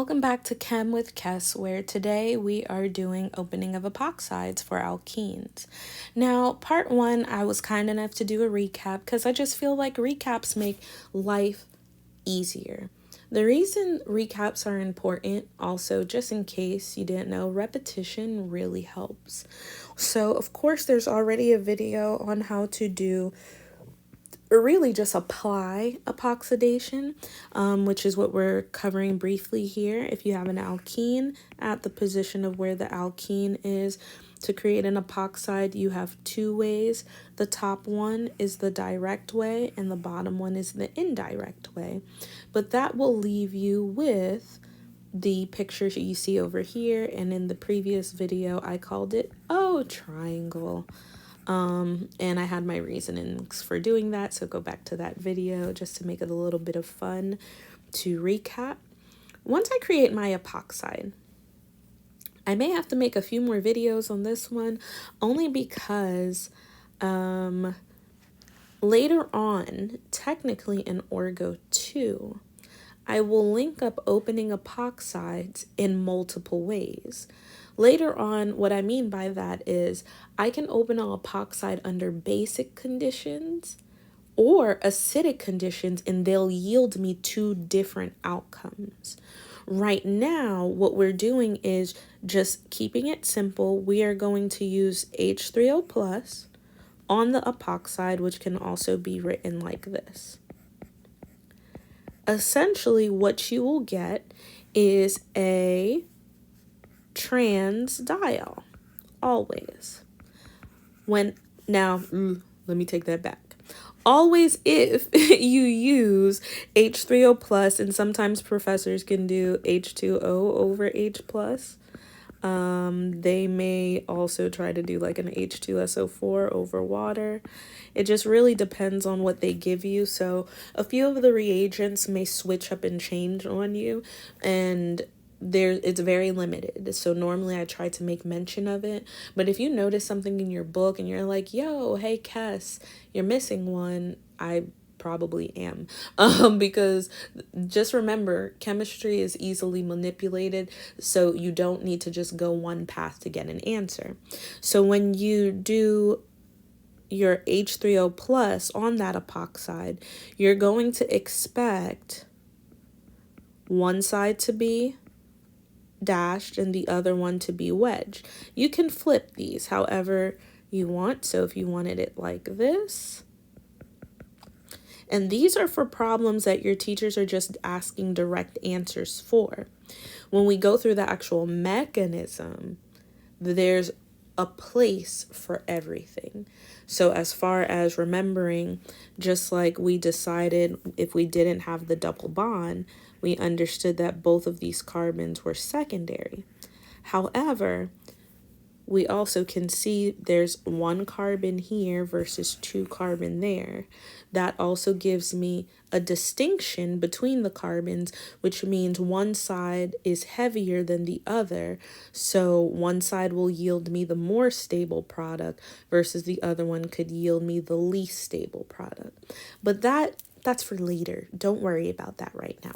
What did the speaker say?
Welcome back to Chem with Kes, where today we are doing opening of epoxides for alkenes. Now, part one, I was kind enough to do a recap because I just feel like recaps make life easier. The reason recaps are important, also, just in case you didn't know, repetition really helps. So, of course, there's already a video on how to do or really just apply epoxidation, which is what we're covering briefly here. If you have an alkene at the position of where the alkene is, to create an epoxide, you have two ways. The top one is the direct way, and the bottom one is the indirect way. But that will leave you with the pictures you see over here, and in the previous video, I called it, triangle. And I had my reasonings for doing that, so go back to that video just to make it a little bit of fun to recap. Once I create my epoxide, I may have to make a few more videos on this one, only because later on, technically in Orgo 2, I will link up opening epoxides in multiple ways. Later on, what I mean by that is I can open an epoxide under basic conditions or acidic conditions, and they'll yield me two different outcomes. Right now, what we're doing is just keeping it simple. We are going to use H3O plus on the epoxide, which can also be written like this. Essentially, what you will get is a trans diol, always. Now, let me take that back. Always if you use H3O plus, and sometimes professors can do H2O over H plus. They may also try to do like an H2SO4 over water. It just really depends on what they give you. So a few of the reagents may switch up and change on you, and it's very limited. So normally I try to make mention of it. But if you notice something in your book and you're like, yo, hey, Kes, you're missing one, I probably am. Because just remember, chemistry is easily manipulated, so you don't need to just go one path to get an answer. So when you do your H3O plus on that epoxide, you're going to expect one side to be dashed and the other one to be wedged. You can flip these however you want. So if you wanted it like this, and these are for problems that your teachers are just asking direct answers for. When we go through the actual mechanism, there's a place for everything. So as far as remembering, just like we decided if we didn't have the double bond, we understood that both of these carbons were secondary. However, we also can see there's one carbon here versus two carbon there. That also gives me a distinction between the carbons, which means one side is heavier than the other. So one side will yield me the more stable product versus the other one could yield me the least stable product. But that's for later. Don't worry about that right now.